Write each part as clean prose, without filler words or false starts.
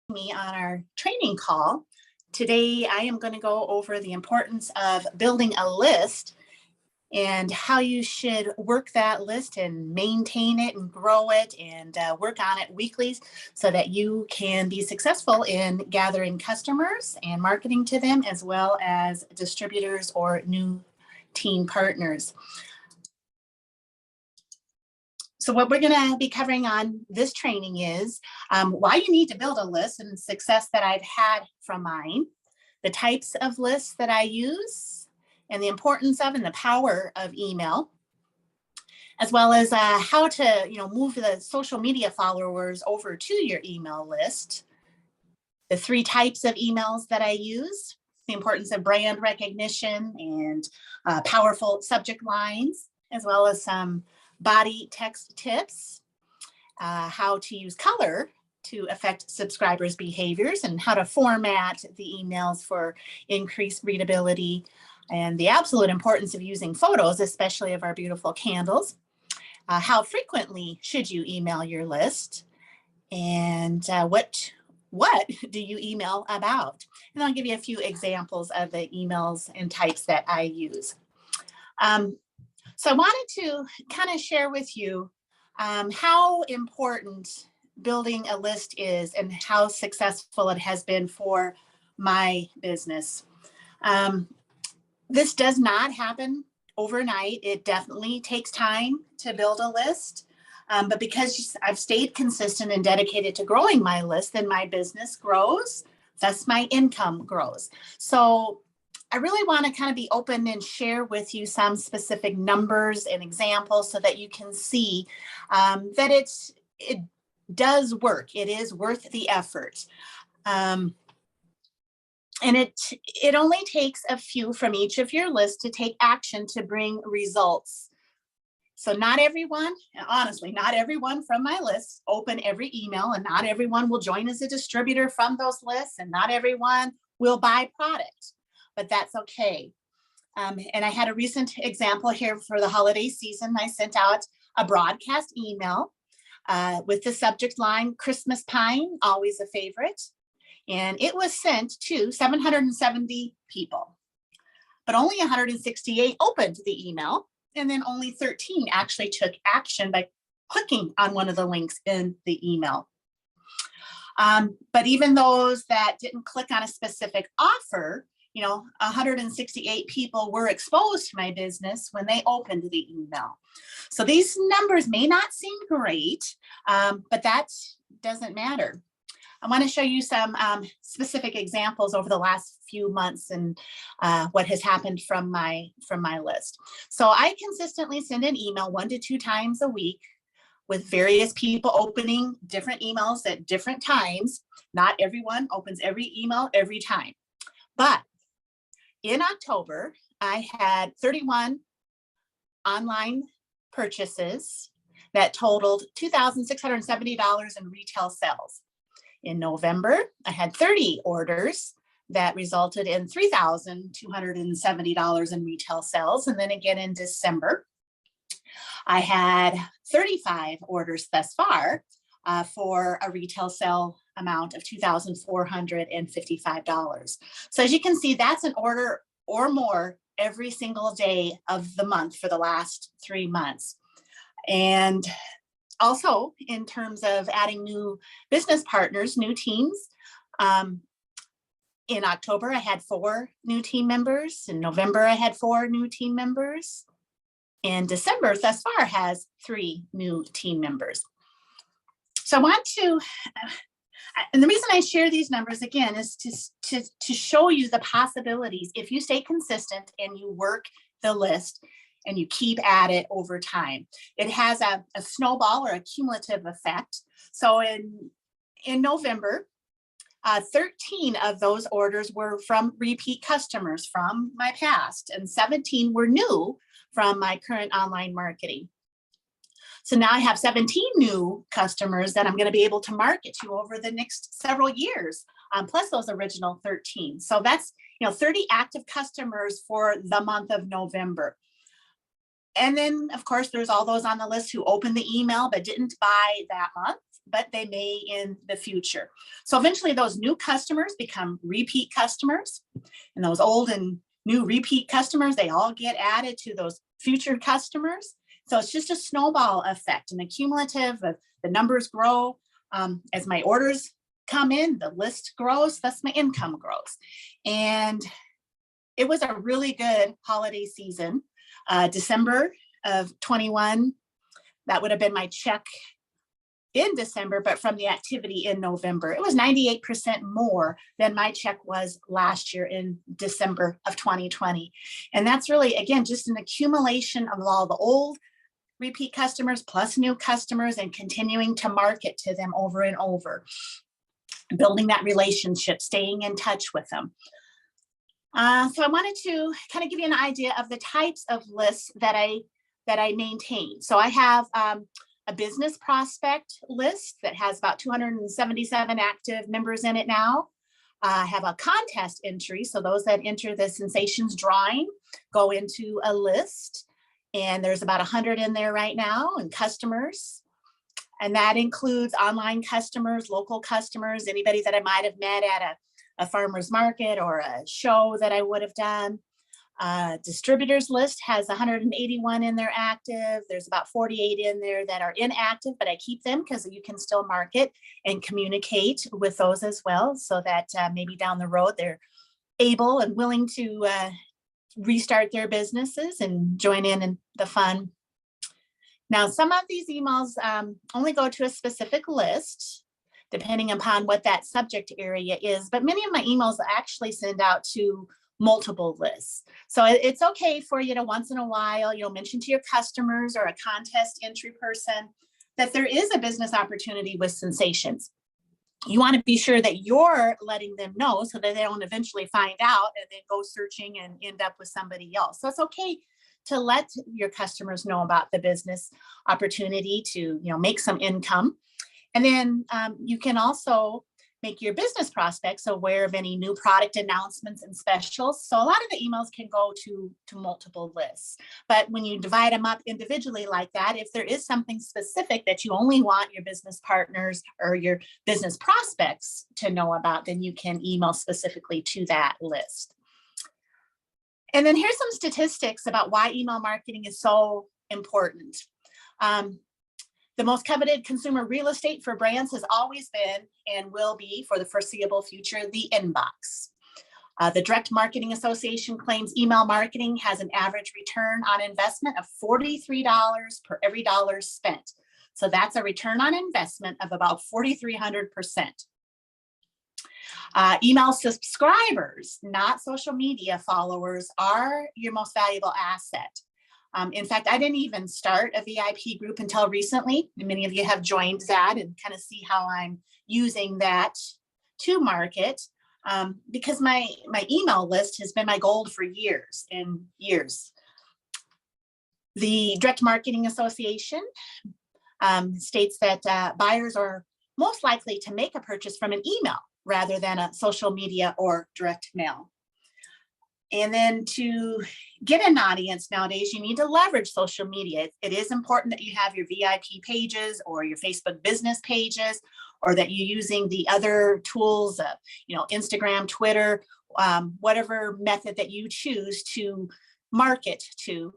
Me on our training call. Today, I am going to go over the importance of building a list and how you should work that list and maintain it and grow it and work on it weekly so that you can be successful in gathering customers and marketing to them, as well as distributors or new team partners. So what we're going to be covering on this training is why you need to build a list and the success that I've had from mine, the types of lists that I use, and the importance of and the power of email, as well as how to move the social media followers over to your email list, the 3 types of emails that I use, the importance of brand recognition and powerful subject lines, as well as some body text tips, how to use color to affect subscribers' behaviors, and how to format the emails for increased readability, and the absolute importance of using photos, especially of our beautiful candles. How frequently should you email your list, and what do you email about? And I'll give you a few examples of the emails and types that I use. So I wanted to kind of share with you how important building a list is and how successful it has been for my business. This does not happen overnight. It definitely takes time to build a list. But because I've stayed consistent and dedicated to growing my list, then my business grows, thus my income grows. So I really want to kind of be open and share with you some specific numbers and examples so that you can see that it does work. It is worth the effort. And it only takes a few from each of your lists to take action to bring results. So not everyone, honestly, not everyone from my list open every email, and not everyone will join as a distributor from those lists, and not everyone will buy product. But that's okay. And I had a recent example here for the holiday season. I sent out a broadcast email with the subject line, Christmas Pine, always a favorite. And it was sent to 770 people, but only 168 opened the email. And then only 13 actually took action by clicking on one of the links in the email. But even those that didn't click on a specific offer, 168 people were exposed to my business when they opened the email. So these numbers may not seem great, but that doesn't matter. I want to show you some specific examples over the last few months and what has happened from my list. So I consistently send an email 1 to 2 times a week with various people opening different emails at different times. Not everyone opens every email every time. But in October, I had 31 online purchases that totaled $2,670 in retail sales. In November, I had 30 orders that resulted in $3,270 in retail sales. And then again in December, I had 35 orders thus far for a retail sale amount of $2,455. So as you can see, that's an order or more every single day of the month for the last 3 months. And also in terms of adding new business partners, new teams, in October, I had 4 new team members. In November, I had 4 new team members. And December thus far has 3 new team members. So I want to, and the reason I share these numbers again is to show you the possibilities if you stay consistent and you work the list and you keep at it over time. It has a snowball or a cumulative effect. So in November, 13 of those orders were from repeat customers from my past, and 17 were new from my current online marketing. So now I have 17 new customers that I'm going to be able to market to over the next several years, plus those original 13. So that's 30 active customers for the month of November. And then, of course, there's all those on the list who opened the email but didn't buy that month. but they may in the future. So eventually those new customers become repeat customers, and those old and new repeat customers, they all get added to those future customers. So it's just a snowball effect, and accumulative of the numbers grow. As my orders come in, the list grows, thus my income grows. And it was a really good holiday season. December of 21, that would have been my check in December, but from the activity in November, it was 98% more than my check was last year in December of 2020. And that's really, again, just an accumulation of all the old repeat customers plus new customers, and continuing to market to them over and over, building that relationship, staying in touch with them. So I wanted to kind of give you an idea of the types of lists that I maintain. So I have a business prospect list that has about 277 active members in it now. I have a contest entry. So those that enter the Sensations drawing go into a list, and there's about 100 in there right now, and customers. And that includes online customers, local customers, anybody that I might have met at a farmer's market or a show that I would have done. Distributors list has 181 in there active. There's about 48 in there that are inactive, but I keep them because you can still market and communicate with those as well, so that maybe down the road they're able and willing to restart their businesses and join in the fun. Now, some of these emails only go to a specific list, depending upon what that subject area is, but many of my emails actually send out to multiple lists. So it's okay for you to once in a while, mention to your customers or a contest entry person that there is a business opportunity with Sensations. You want to be sure that you're letting them know so that they don't eventually find out and then go searching and end up with somebody else. So it's okay to let your customers know about the business opportunity to, make some income. And then you can also make your business prospects aware of any new product announcements and specials. So a lot of the emails can go to multiple lists. But when you divide them up individually like that, if there is something specific that you only want your business partners or your business prospects to know about, then you can email specifically to that list. And then here's some statistics about why email marketing is so important. The most coveted consumer real estate for brands has always been and will be for the foreseeable future the inbox. The Direct Marketing Association claims email marketing has an average return on investment of $43 per every dollar spent. So that's a return on investment of about 4,300%. Email subscribers, not social media followers, are your most valuable asset. In fact, I didn't even start a VIP group until recently. Many of you have joined that and kind of see how I'm using that to market, because my email list has been my gold for years and years. The Direct Marketing Association states that buyers are most likely to make a purchase from an email rather than a social media or direct mail. And then to get an audience nowadays, you need to leverage social media. It is important that you have your VIP pages or your Facebook business pages, or that you're using the other tools, Instagram, Twitter, whatever method that you choose to market to.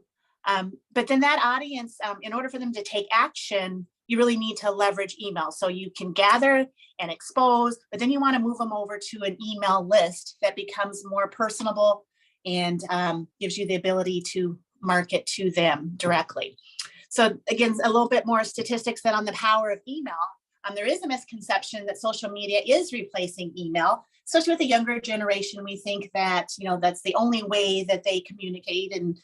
But then that audience, in order for them to take action, you really need to leverage email. So you can gather and expose, but then you want to move them over to an email list that becomes more personable and gives you the ability to market to them directly. So again, a little bit more statistics then on the power of email. There is a misconception that social media is replacing email, especially with the younger generation. We think that, that's the only way that they communicate and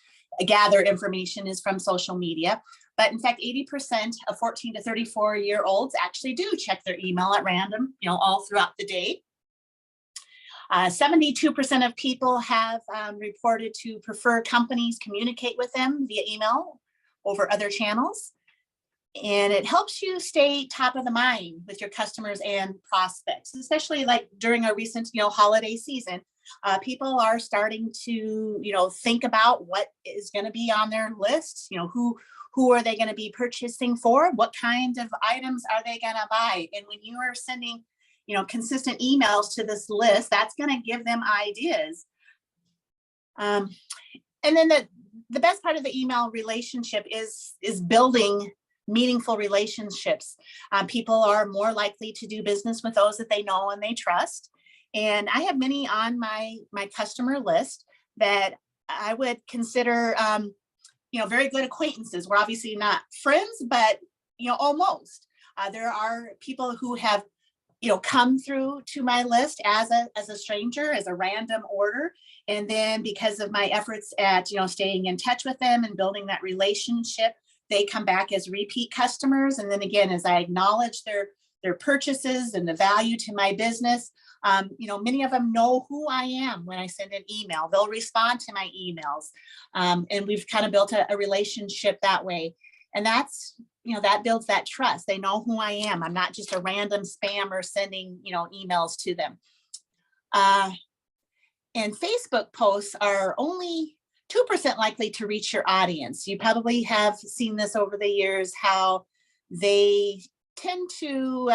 gather information is from social media. But in fact, 80% of 14 to 34-year-olds actually do check their email at random, all throughout the day. 72% of people have reported to prefer companies communicate with them via email over other channels. And it helps you stay top of the mind with your customers and prospects, especially like during a recent, holiday season. People are starting to, think about what is going to be on their lists. Who are they going to be purchasing for? What kind of items are they going to buy? And when you are sending, consistent emails to this list, that's going to give them ideas. And then the best part of the email relationship is building meaningful relationships. People are more likely to do business with those that they know and they trust. And I have many on my customer list that I would consider, very good acquaintances. We're obviously not friends, but, almost. There are people who have, come through to my list as a stranger, as a random order. And then because of my efforts at, staying in touch with them and building that relationship, they come back as repeat customers. And then again, as I acknowledge their purchases and the value to my business, many of them know who I am when I send an email. They'll respond to my emails. And we've kind of built a relationship that way. And that's, that builds that trust. They know who I am. I'm not just a random spammer sending, emails to them. And Facebook posts are only 2% likely to reach your audience. You probably have seen this over the years, how they tend to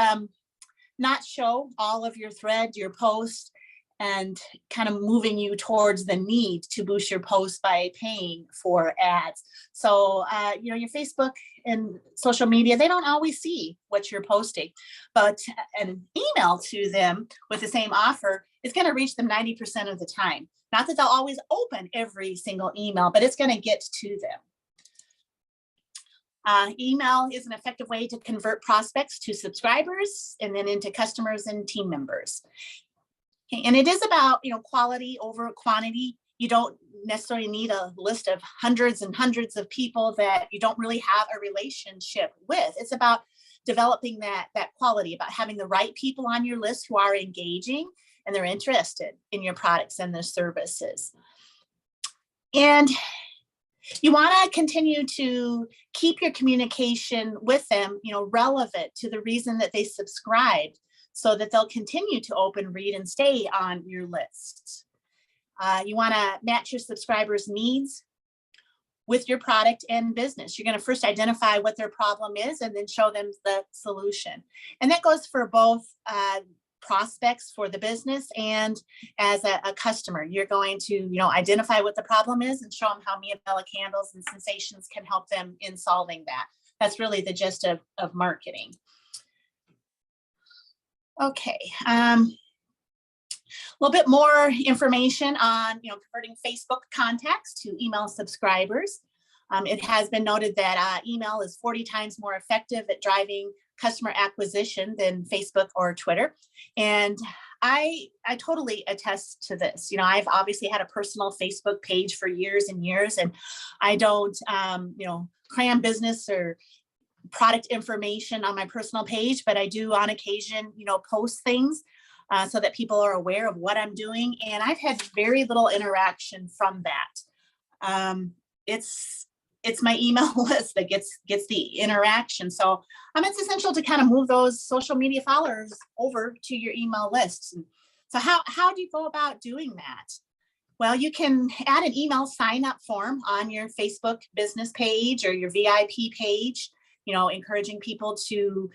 not show all of your thread, your post, and kind of moving you towards the need to boost your post by paying for ads. So, your Facebook and social media, they don't always see what you're posting, but an email to them with the same offer is going to reach them 90% of the time. Not that they'll always open every single email, but it's going to get to them. Email is an effective way to convert prospects to subscribers and then into customers and team members. Okay, and it is about, quality over quantity. You don't necessarily need a list of hundreds and hundreds of people that you don't really have a relationship with. It's about developing that quality, about having the right people on your list who are engaging and they're interested in your products and their services. And you want to continue to keep your communication with them, relevant to the reason that they subscribed, so that they'll continue to open, read, and stay on your list. You want to match your subscribers' needs with your product and business. You're going to first identify what their problem is and then show them the solution. And that goes for both prospects for the business and as a customer. You're going to, identify what the problem is and show them how Miabella candles and sensations can help them in solving that. That's really the gist of marketing. Okay. A little bit more information on, converting Facebook contacts to email subscribers. It has been noted that email is 40 times more effective at driving customer acquisition than Facebook or Twitter. And I totally attest to this. I've obviously had a personal Facebook page for years and years, and I don't, cram business or product information on my personal page, but I do on occasion, post things so that people are aware of what I'm doing. And I've had very little interaction from that. It's my email list that gets the interaction. So it's essential to kind of move those social media followers over to your email lists. So how do you go about doing that? Well, you can add an email sign up form on your Facebook business page or your VIP page, encouraging people to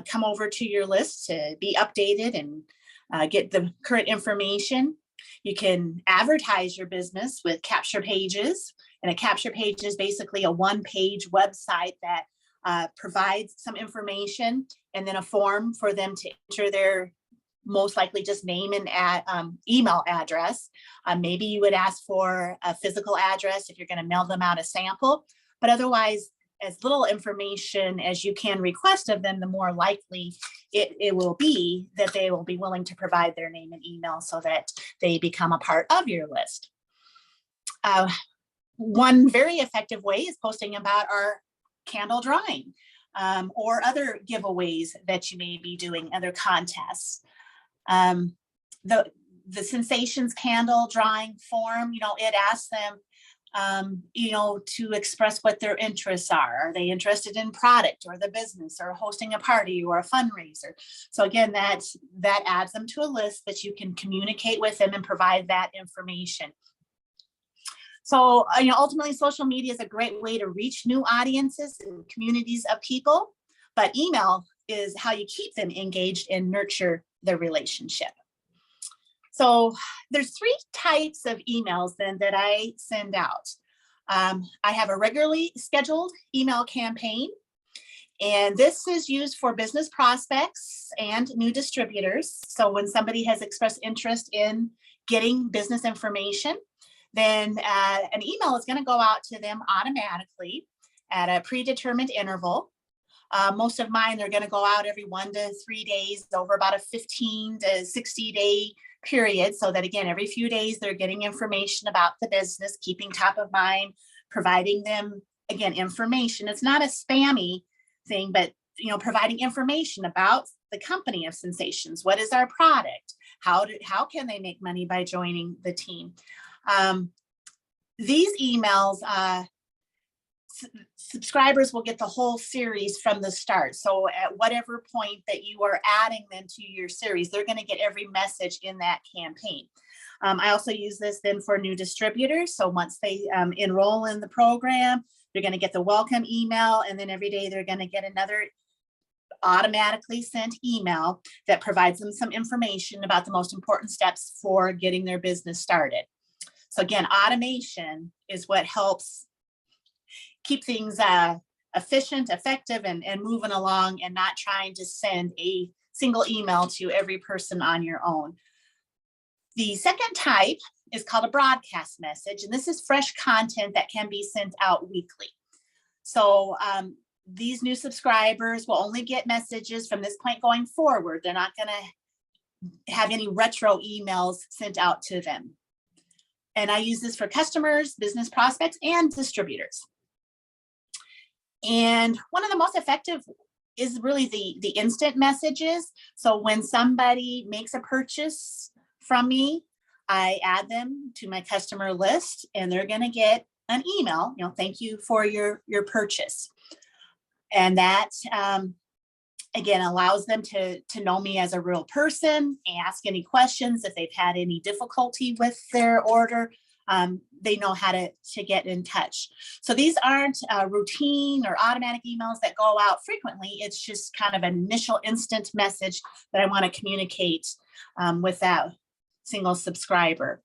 come over to your list to be updated and get the current information. You can advertise your business with capture pages. And a capture page is basically a one-page website that provides some information and then a form for them to enter their most likely just name and email address. Maybe you would ask for a physical address if you're going to mail them out a sample, but otherwise, as little information as you can request of them, the more likely it will be that they will be willing to provide their name and email so that they become a part of your list. One very effective way is posting about our candle drawing or other giveaways that you may be doing, other contests. The Sensations candle drawing form, it asks them to express what their interests are. Are they interested in product or the business or hosting a party or a fundraiser? So again, that adds them to a list that you can communicate with them and provide that information. So, ultimately social media is a great way to reach new audiences and communities of people, but email is how you keep them engaged and nurture the relationship. So there's 3 types of emails then that I send out. I have a regularly scheduled email campaign, and this is used for business prospects and new distributors. So when somebody has expressed interest in getting business information, then an email is going to go out to them automatically at a predetermined interval. Most of mine, they're going to go out every 1 to 3 days over about a 15 to 60 day period. So that again, every few days they're getting information about the business, keeping top of mind, providing them, again, information. It's not a spammy thing, but providing information about the company of Sensations. What is our product? How can they make money by joining the team? These emails, subscribers will get the whole series from the start. So at whatever point that you are adding them to your series, they're going to get every message in that campaign. I also use this then for new distributors. So once they enroll in the program, they're going to get the welcome email, and then every day they're going to get another automatically sent email that provides them some information about the most important steps for getting their business started. So again, automation is what helps keep things efficient, effective, and moving along, and not trying to send a single email to every person on your own. The second type is called a broadcast message, and this is fresh content that can be sent out weekly. So these new subscribers will only get messages from this point going forward. They're not going to have any retro emails sent out to them. And I use this for customers, business prospects, and distributors. And one of the most effective is really the instant messages. So when somebody makes a purchase from me, I add them to my customer list, and they're going to get an email, thank you for your purchase. And that, again, allows them to know me as a real person, ask any questions if they've had any difficulty with their order. They know how to get in touch. So these aren't routine or automatic emails that go out frequently. It's just kind of an initial instant message that I want to communicate with that single subscriber.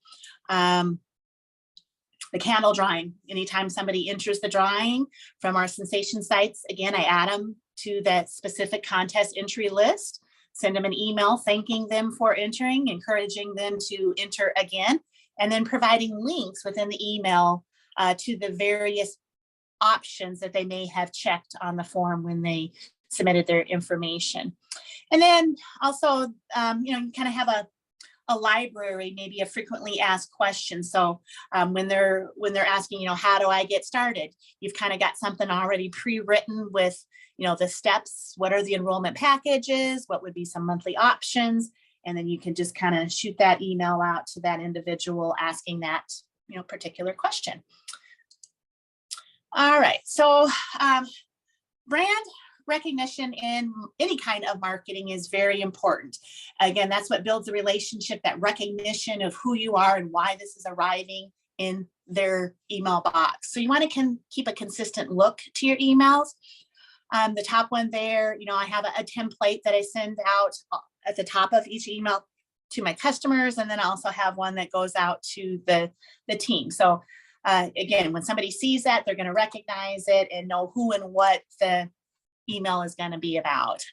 The candle drawing, anytime somebody enters the drawing from our Sensation sites, again, I add them to that specific contest entry list, send them an email thanking them for entering, encouraging them to enter again, and then providing links within the email to the various options that they may have checked on the form when they submitted their information. And then also, you kind of have a library, maybe a frequently asked questions. So when they're asking, how do I get started? You've kind of got something already pre-written with, the steps. What are the enrollment packages? What would be some monthly options? And then you can just kind of shoot that email out to that individual asking that, particular question. All right. So brand recognition in any kind of marketing is very important. Again, that's what builds a relationship, that recognition of who you are and why this is arriving in their email box. So you want to keep a consistent look to your emails. The top one there, I have a template that I send out at the top of each email to my customers. And then I also have one that goes out to the team. So again, when somebody sees that, they're going to recognize it and know who and what the email is going to be about.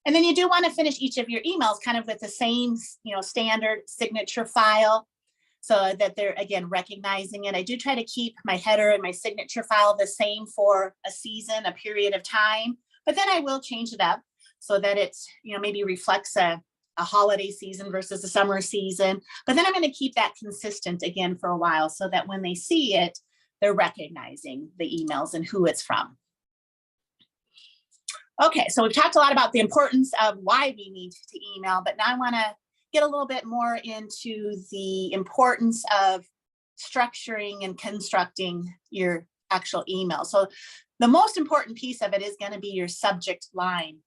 And then you do want to finish each of your emails kind of with the same, standard signature file, so that they're, again, recognizing it. I do try to keep my header and my signature file the same for a season, a period of time, but then I will change it up so that it's, maybe reflects a holiday season versus a summer season. But then I'm going to keep that consistent again for a while so that when they see it, they're recognizing the emails and who it's from. Okay, so we've talked a lot about the importance of why we need to email, but now I want to get a little bit more into the importance of structuring and constructing your actual email. So the most important piece of it is going to be your subject line.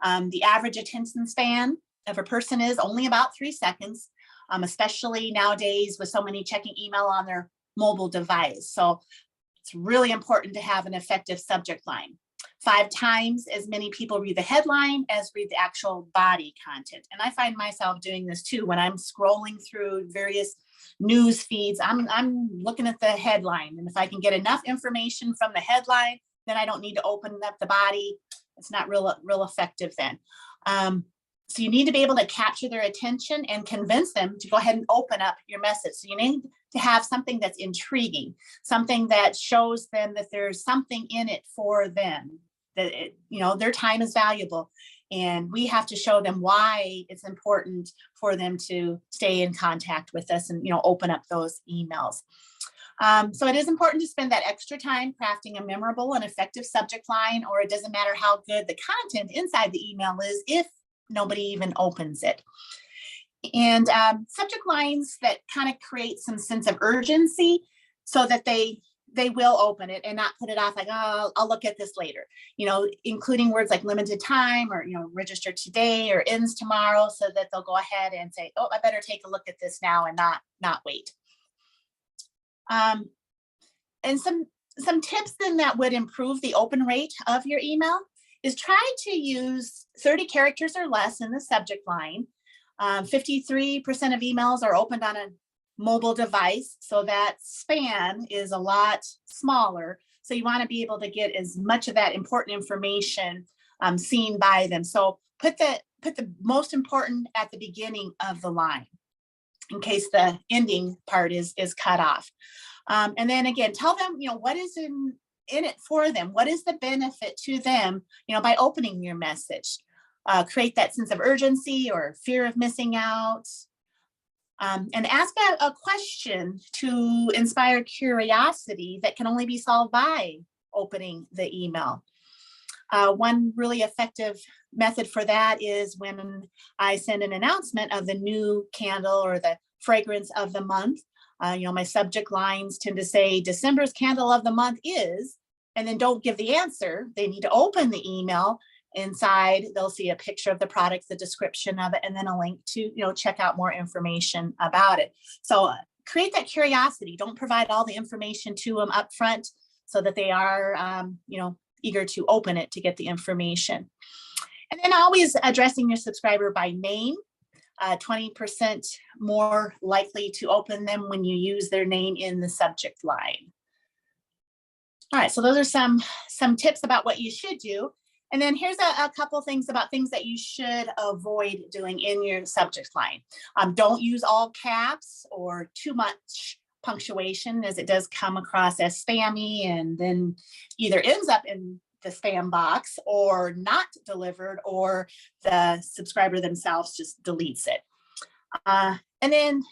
The average attention span of a person is only about 3 seconds, especially nowadays with so many checking email on their mobile device. So it's really important to have an effective subject line. 5 times as many people read the headline as read the actual body content. And I find myself doing this too when I'm scrolling through various news feeds. I'm looking at the headline, and if I can get enough information from the headline, then I don't need to open up the body. It's not real effective then. So you need to be able to capture their attention and convince them to go ahead and open up your message. So you need to have something that's intriguing, something that shows them that there's something in it for them, that their time is valuable. And we have to show them why it's important for them to stay in contact with us and, open up those emails. So it is important to spend that extra time crafting a memorable and effective subject line, or it doesn't matter how good the content inside the email is if nobody even opens it. And subject lines that kind of create some sense of urgency so that they will open it and not put it off like, oh, I'll look at this later, including words like limited time or, register today or ends tomorrow, so that they'll go ahead and say, oh, I better take a look at this now and not wait. And some tips then that would improve the open rate of your email is try to use 30 characters or less in the subject line. 53% of emails are opened on a mobile device, so that span is a lot smaller. So you want to be able to get as much of that important information seen by them. So put the most important at the beginning of the line in case the ending part is cut off. And then again, tell them, what is in it for them. What is the benefit to them, by opening your message? Create that sense of urgency or fear of missing out. And ask a question to inspire curiosity that can only be solved by opening the email. One really effective method for that is when I send an announcement of the new candle or the fragrance of the month. My subject lines tend to say December's candle of the month is, and then don't give the answer. They need to open the email. Inside, they'll see a picture of the product, the description of it, and then a link to, check out more information about it. So create that curiosity. Don't provide all the information to them up front so that they are, eager to open it to get the information. And then always addressing your subscriber by name. 20% more likely to open them when you use their name in the subject line. All right, so those are some tips about what you should do. And then here's a couple things about things that you should avoid doing in your subject line. Don't use all caps or too much punctuation, as it does come across as spammy and then either ends up in the spam box or not delivered, or the subscriber themselves just deletes it. And then,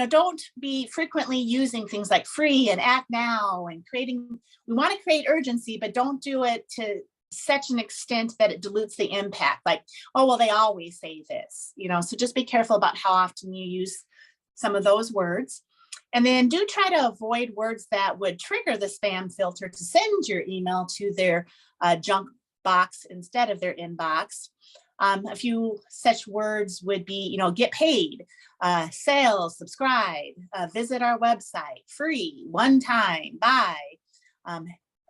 don't be frequently using things like free and act now and we want to create urgency, but don't do it to such an extent that it dilutes the impact. Like, oh, well, they always say this, so just be careful about how often you use some of those words. And then do try to avoid words that would trigger the spam filter to send your email to their junk box instead of their inbox. A few such words would be, get paid, sales, subscribe, visit our website, free, one time, buy,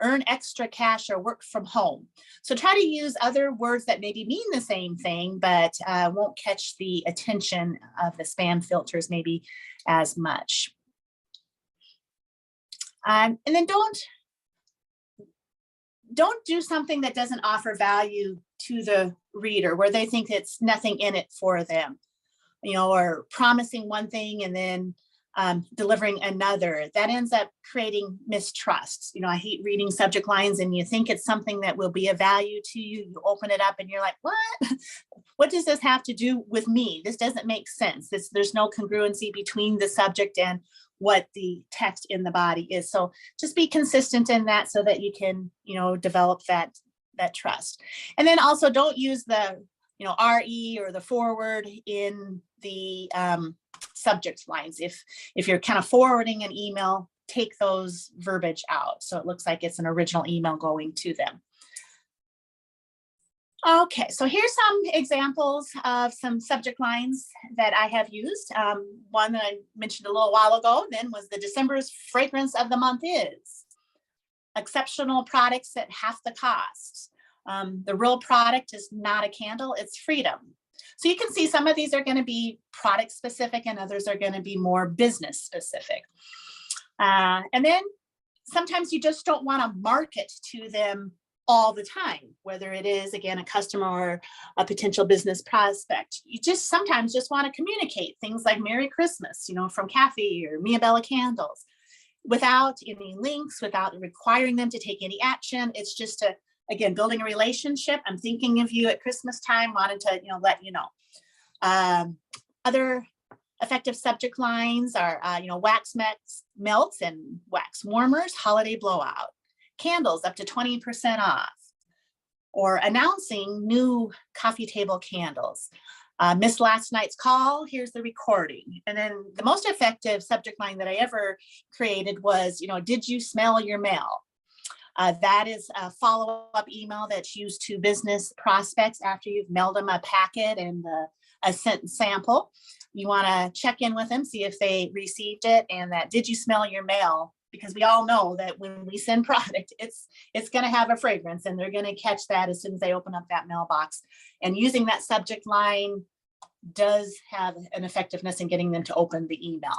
earn extra cash, or work from home. So try to use other words that maybe mean the same thing, but won't catch the attention of the spam filters maybe as much. And then don't do something that doesn't offer value to the reader, where they think it's nothing in it for them, or promising one thing and then delivering another. That ends up creating mistrust. I hate reading subject lines and you think it's something that will be of value to you. You open it up and you're like, what? What does this have to do with me? This doesn't make sense. There's no congruency between the subject and what the text in the body is. So just be consistent in that so that you can, develop that trust. And then also don't use the, RE or the forward in the subject lines. If you're kind of forwarding an email, take those verbiage out, so it looks like it's an original email going to them. Okay, so here's some examples of some subject lines that I have used. One that I mentioned a little while ago then was the December's fragrance of the month is exceptional products at half the cost. The real product is not a candle, it's freedom. So you can see some of these are going to be product specific and others are going to be more business specific. And then sometimes you just don't want to market to them all the time, whether it is, again, a customer or a potential business prospect. You just sometimes just want to communicate things like Merry Christmas, from Kathy or Mia Bella Candles, without any links, without requiring them to take any action. It's just again, building a relationship. I'm thinking of you at Christmas time, wanted to, let you know. Other effective subject lines are, wax melts and wax warmers, holiday blowout. Candles up to 20% off, or announcing new coffee table candles. Missed last night's call, here's the recording. And then the most effective subject line that I ever created was, did you smell your mail? That is a follow-up email that's used to business prospects after you've mailed them a packet and a sent sample. You want to check in with them, see if they received it, and that did you smell your mail? Because we all know that when we send product, it's going to have a fragrance, and they're going to catch that as soon as they open up that mailbox. And using that subject line does have an effectiveness in getting them to open the email.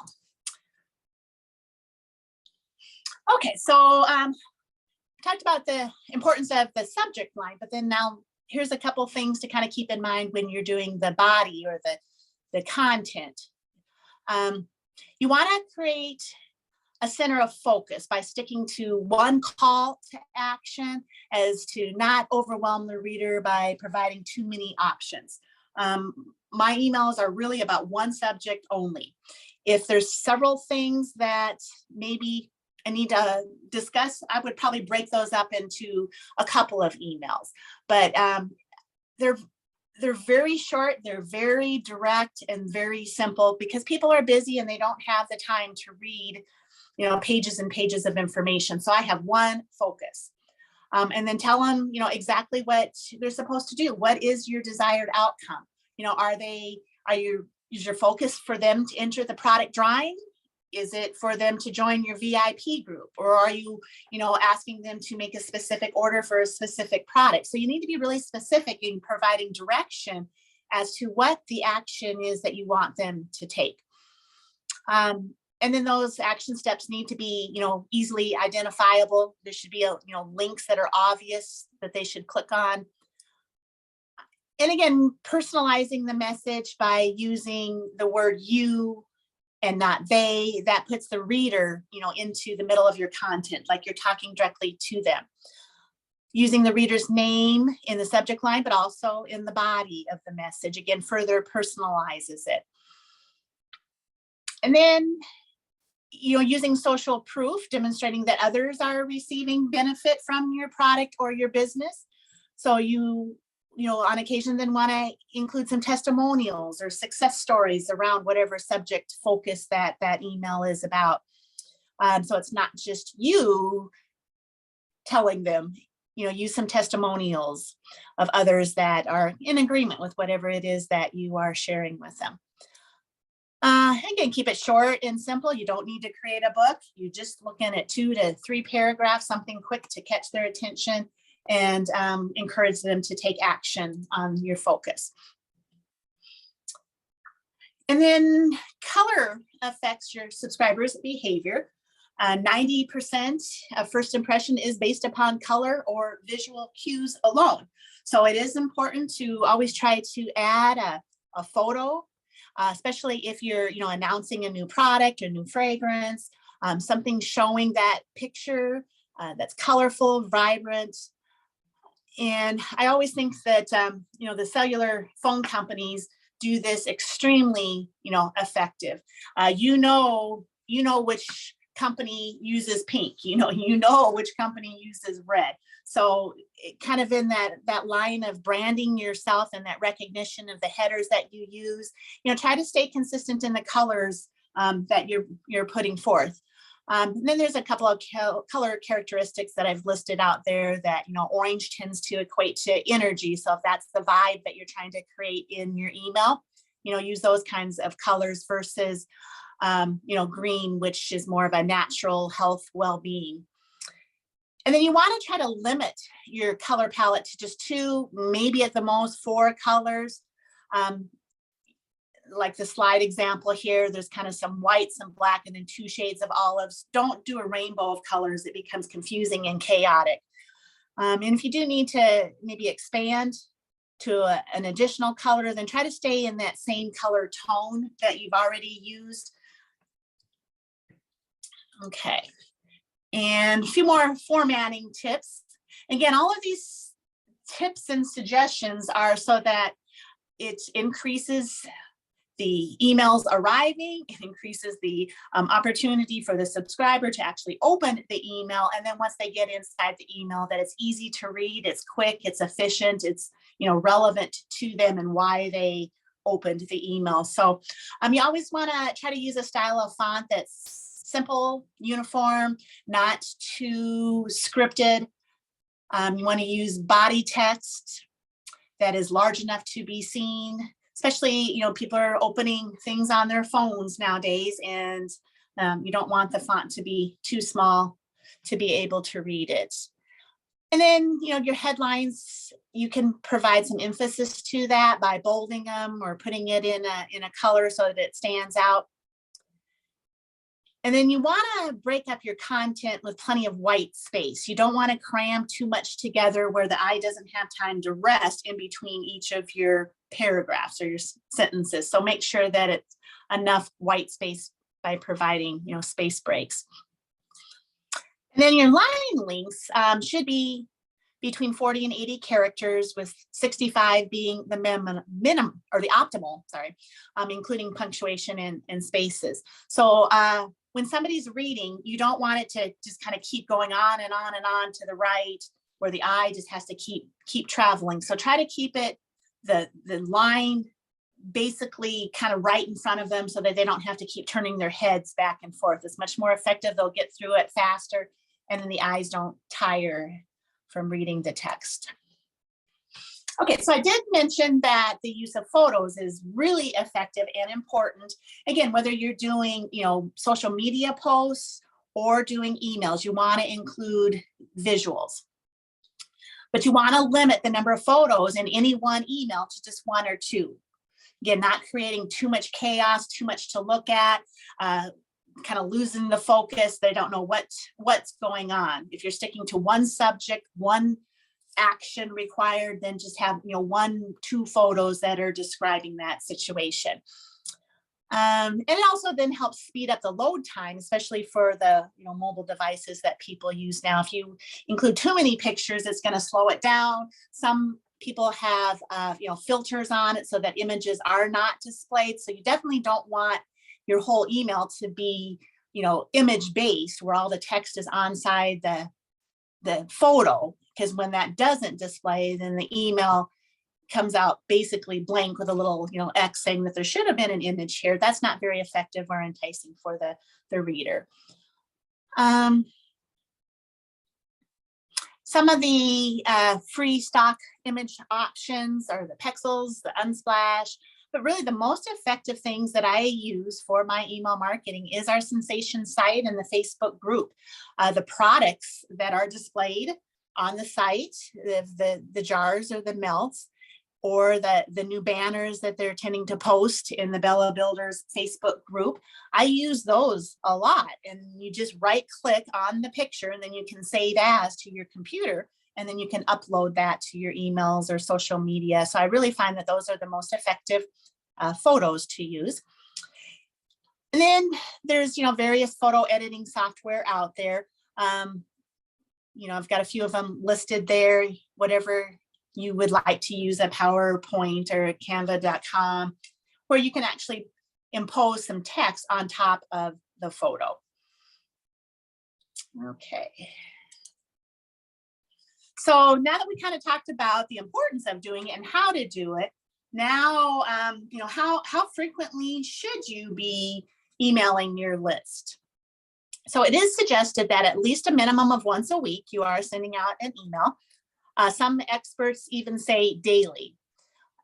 Okay, so talked about the importance of the subject line, but then now here's a couple things to kind of keep in mind when you're doing the body or the content. You want to create a center of focus by sticking to one call to action, as to not overwhelm the reader by providing too many options. My emails are really about one subject only. If there's several things that maybe I need to discuss, I would probably break those up into a couple of emails. But they're very short, they're very direct and very simple, because people are busy and they don't have the time to read pages and pages of information. So I have one focus, and then tell them, exactly what they're supposed to do. What is your desired outcome? Is your focus for them to enter the product drawing? Is it for them to join your VIP group? Or are you, asking them to make a specific order for a specific product? So you need to be really specific in providing direction as to what the action is that you want them to take. And then those action steps need to be, easily identifiable. There should be, links that are obvious that they should click on. And again, personalizing the message by using the word you and not they. That puts the reader, into the middle of your content, like you're talking directly to them. Using the reader's name in the subject line, but also in the body of the message, again, further personalizes it. And then, using social proof, demonstrating that others are receiving benefit from your product or your business. So you on occasion then want to include some testimonials or success stories around whatever subject focus that email is about. So it's not just you telling them, use some testimonials of others that are in agreement with whatever it is that you are sharing with them. Again, keep it short and simple. You don't need to create a book. You're just looking at 2 to 3 paragraphs, something quick to catch their attention and encourage them to take action on your focus. And then color affects your subscribers' behavior. 90% of first impression is based upon color or visual cues alone. So it is important to always try to add a photo, especially if you're announcing a new product or new fragrance, something showing that picture that's colorful, vibrant. And I always think that the cellular phone companies do this extremely effective. You know which company uses pink, you know which company uses red. So kind of in that line of branding yourself and that recognition of the headers that you use, try to stay consistent in the colors that you're putting forth. And then there's a couple of color characteristics that I've listed out there that, orange tends to equate to energy. So if that's the vibe that you're trying to create in your email, use those kinds of colors versus, green, which is more of a natural health, well-being. And then you want to try to limit your color palette to just 2, maybe at the most 4 colors. Like the slide example here, there's kind of some white, some black, and then 2 shades of olives. Don't do a rainbow of colors. It becomes confusing and chaotic. And if you do need to maybe expand to an additional color, then try to stay in that same color tone that you've already used. Okay. And a few more formatting tips. Again, all of these tips and suggestions are so that it increases the emails arriving, it increases the opportunity for the subscriber to actually open the email. And then once they get inside the email, that it's easy to read, it's quick, it's efficient, it's relevant to them and why they opened the email. So you always want to try to use a style of font that's simple, uniform, not too scripted. You want to use body text that is large enough to be seen. Especially, people are opening things on their phones nowadays, and you don't want the font to be too small to be able to read it. And then, your headlines, you can provide some emphasis to that by bolding them or putting it in a color so that it stands out. And then you want to break up your content with plenty of white space. You don't want to cram too much together where the eye doesn't have time to rest in between each of your paragraphs or your sentences. So make sure that it's enough white space by providing, space breaks. And then your line lengths should be between 40 and 80 characters, with 65 being the minimum or the optimal, including punctuation and spaces. So when somebody's reading, you don't want it to just kind of keep going on and on and on to the right, where the eye just has to keep traveling. So try to keep it the line basically kind of right in front of them so that they don't have to keep turning their heads back and forth. It's much more effective. They'll get through it faster, and then the eyes don't tire from reading the text. Okay, so I did mention that the use of photos is really effective and important. Again, whether you're doing, social media posts or doing emails, you want to include visuals. But you want to limit the number of photos in any one email to just 1 or 2. Again, not creating too much chaos, too much to look at, kind of losing the focus. They don't know what's going on. If you're sticking to one subject, one action required, then just have 1, 2 photos that are describing that situation. And it also then helps speed up the load time, especially for the mobile devices that people use now. If you include too many pictures, it's going to slow it down. Some people have filters on it so that images are not displayed. So you definitely don't want your whole email to be image based, where all the text is onside the photo, because when that doesn't display, then the email comes out basically blank with a little X saying that there should have been an image here. That's not very effective or enticing for the reader. Some of the free stock image options are the Pexels, the Unsplash, but really the most effective things that I use for my email marketing is our Sensation site and the Facebook group. The products that are displayed on the site, the jars or the melts, or the new banners that they're tending to post in the Bella Builders Facebook group. I use those a lot, and you just right click on the picture and then you can save as to your computer, and then you can upload that to your emails or social media. So I really find that those are the most effective photos to use. And then there's, various photo editing software out there. I've got a few of them listed there, whatever you would like to use, a PowerPoint or canva.com, where you can actually impose some text on top of the photo. Okay. So now that we kind of talked about the importance of doing it and how to do it, now, how frequently should you be emailing your list? So it is suggested that at least a minimum of once a week, you are sending out an email. Some experts even say daily.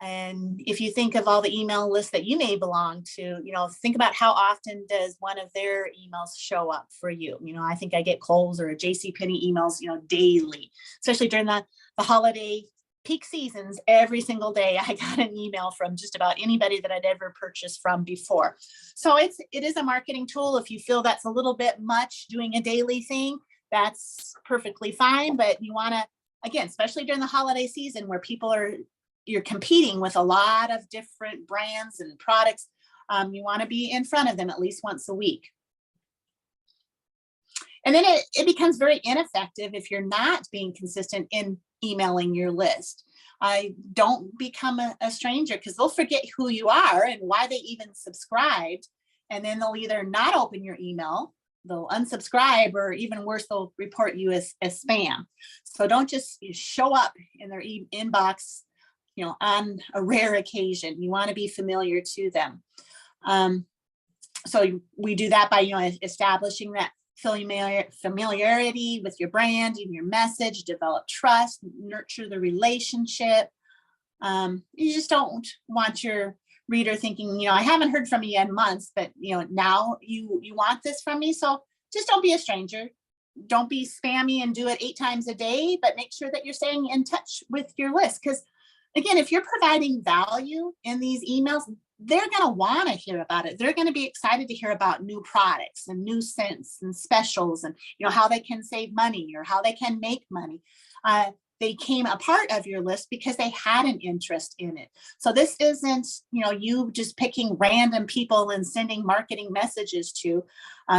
And if you think of all the email lists that you may belong to, think about how often does one of their emails show up for you. I think I get Kohl's or JCPenney emails, daily, especially during the holiday peak seasons. Every single day I got an email from just about anybody that I'd ever purchased from before. So it is a marketing tool. If you feel that's a little bit much doing a daily thing, that's perfectly fine. But you want to, again, especially during the holiday season where you're competing with a lot of different brands and products. You want to be in front of them at least once a week. And then it becomes very ineffective if you're not being consistent in emailing your list. Don't become a stranger, because they'll forget who you are and why they even subscribed. And then they'll either not open your email, they'll unsubscribe, or even worse, they'll report you as spam. So don't just show up in their inbox on a rare occasion. You want to be familiar to them. So we do that by, establishing that familiarity with your brand and your message, develop trust, nurture the relationship. You just don't want your reader thinking, I haven't heard from you in months, but now you want this from me. So just don't be a stranger. Don't be spammy and do it 8 times a day, but make sure that you're staying in touch with your list. Because again, if you're providing value in these emails, they're going to want to hear about it. They're going to be excited to hear about new products and new scents and specials, and how they can save money or how they can make money. They came a part of your list because they had an interest in it. So this isn't, you just picking random people and sending marketing messages to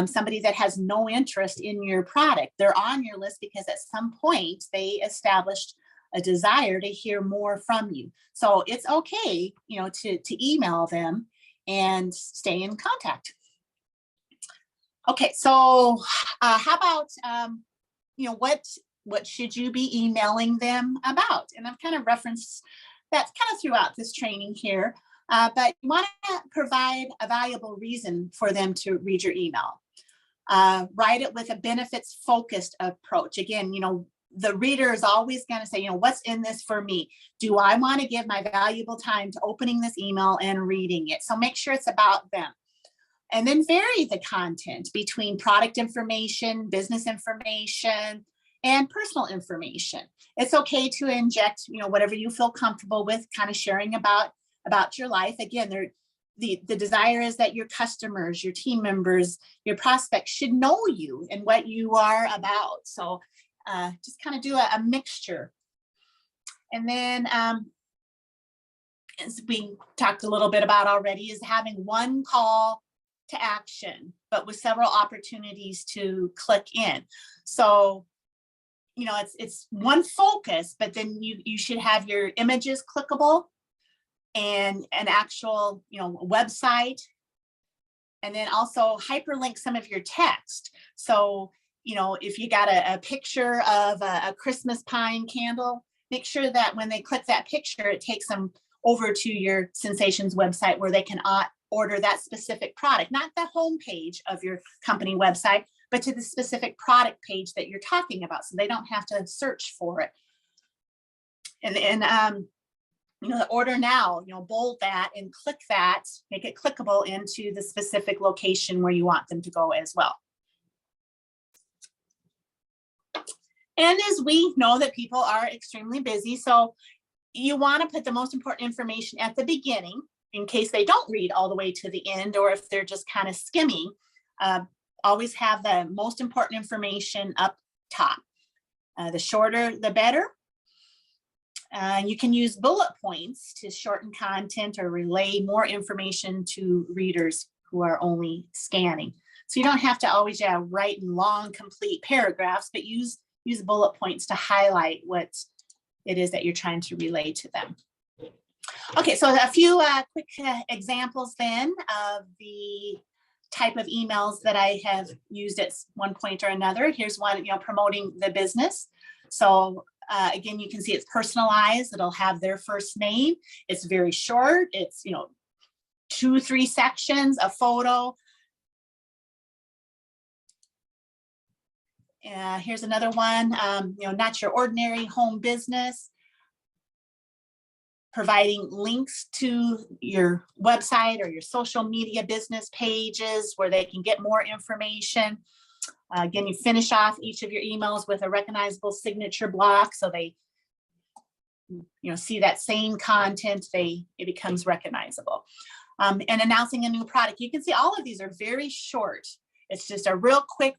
somebody that has no interest in your product. They're on your list because at some point they established a desire to hear more from you. So it's okay, to email them and stay in contact. Okay, so how about, what should you be emailing them about? And I've kind of referenced that kind of throughout this training here, but you want to provide a valuable reason for them to read your email. Write it with a benefits focused approach. Again, the reader is always going to say, what's in this for me? Do I want to give my valuable time to opening this email and reading it? So make sure it's about them. And then vary the content between product information, business information, and personal information. It's okay to inject, whatever you feel comfortable with, kind of sharing about your life. Again, the desire is that your customers, your team members, your prospects should know you and what you are about. So just kind of do a mixture. And then, as we talked a little bit about already, is having one call to action, but with several opportunities to click in. So, it's one focus, but then you should have your images clickable and an actual, website, and then also hyperlink some of your text. So, if you got a picture of a Christmas pine candle, make sure that when they click that picture, it takes them over to your Sensations website where they can order that specific product, not the home page of your company website, but to the specific product page that you're talking about, so they don't have to search for it. And the order now, bold that and click that, make it clickable into the specific location where you want them to go as well. And as we know that people are extremely busy, so you want to put the most important information at the beginning in case they don't read all the way to the end, or if they're just kind of skimming. Always have the most important information up top. The shorter, the better. You can use bullet points to shorten content or relay more information to readers who are only scanning. So you don't have to always write in long, complete paragraphs, but use bullet points to highlight what it is that you're trying to relay to them. Okay, so a few quick examples then of the type of emails that I have used at one point or another. Here's one, promoting the business. So again, you can see it's personalized. It'll have their first name. It's very short. It's, 2-3 sections, a photo. Here's another one, not your ordinary home business. Providing links to your website or your social media business pages where they can get more information. Again, you finish off each of your emails with a recognizable signature block, so they see that same content, it becomes recognizable. And announcing a new product. You can see all of these are very short. It's just a real quick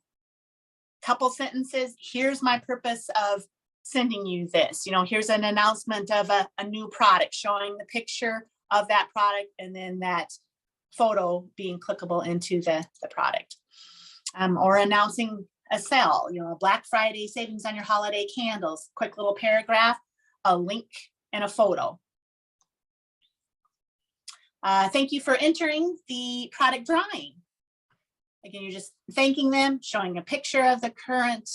couple sentences. Here's my purpose of sending you this. Here's an announcement of a new product, showing the picture of that product and then that photo being clickable into the product. Or announcing a sale, a Black Friday savings on your holiday candles, quick little paragraph, a link, and a photo. Thank you for entering the product drawing. Again, you're just thanking them, showing a picture of the current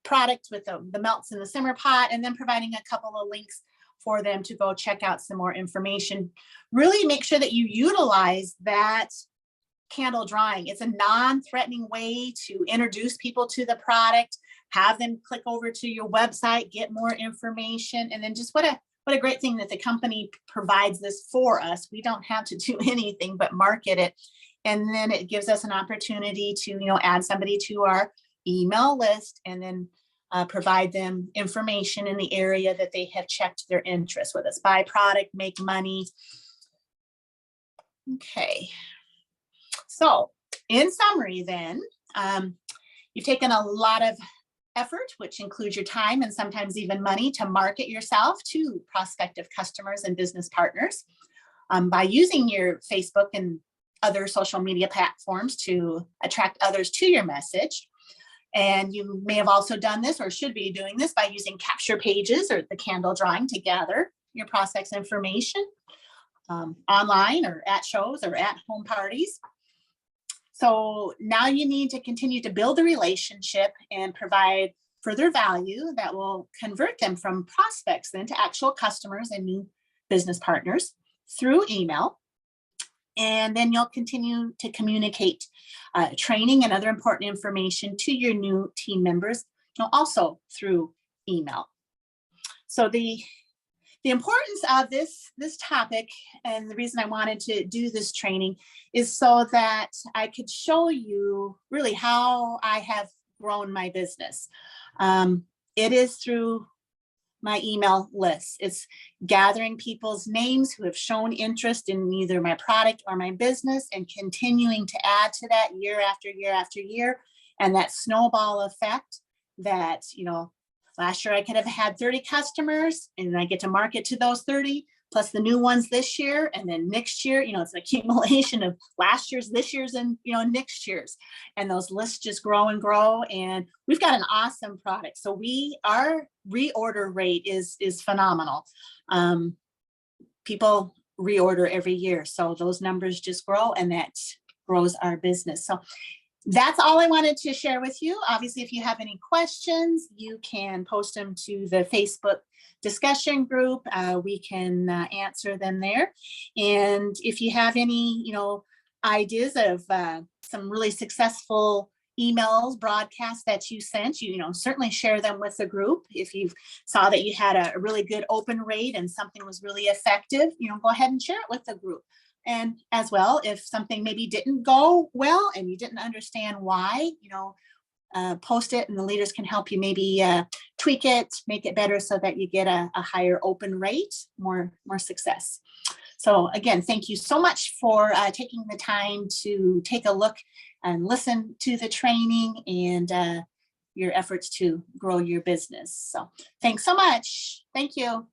product with the melts in the simmer pot, and then providing a couple of links for them to go check out some more information. Really make sure that you utilize that candle drawing. It's a non-threatening way to introduce people to the product, have them click over to your website, get more information, and then just what a great thing that the company provides this for us. We don't have to do anything but market it. And then it gives us an opportunity to, add somebody to our email list and then provide them information in the area that they have checked their interest, whether it's buy product, make money. Okay. So in summary then, you've taken a lot of effort, which includes your time and sometimes even money, to market yourself to prospective customers and business partners by using your Facebook and other social media platforms to attract others to your message. And you may have also done this or should be doing this by using capture pages or the candle drawing to gather your prospects' information online or at shows or at home parties. So now you need to continue to build the relationship and provide further value that will convert them from prospects then to actual customers and new business partners through email. And then you'll continue to communicate training and other important information to your new team members, also through email. So the importance of this topic, and the reason I wanted to do this training, is so that I could show you really how I have grown my business. It is through my email list. It's gathering people's names who have shown interest in either my product or my business and continuing to add to that year after year after year. And that snowball effect that, last year I could have had 30 customers and I get to market to those 30 plus the new ones this year. And then next year, it's an accumulation of last year's, this year's, and, next year's. And those lists just grow and grow. And we've got an awesome product. So our reorder rate is phenomenal. People reorder every year. So those numbers just grow, and that grows our business. So that's all I wanted to share with you. Obviously, if you have any questions, you can post them to the Facebook discussion group. We can answer them there. And if you have any, ideas of some really successful emails, broadcasts that you sent, certainly share them with the group. If you saw that you had a really good open rate and something was really effective, go ahead and share it with the group. And as well, if something maybe didn't go well and you didn't understand why, post it and the leaders can help you maybe tweak it, make it better so that you get a higher open rate, more success. So again, thank you so much for taking the time to take a look and listen to the training and your efforts to grow your business. So thanks so much. Thank you.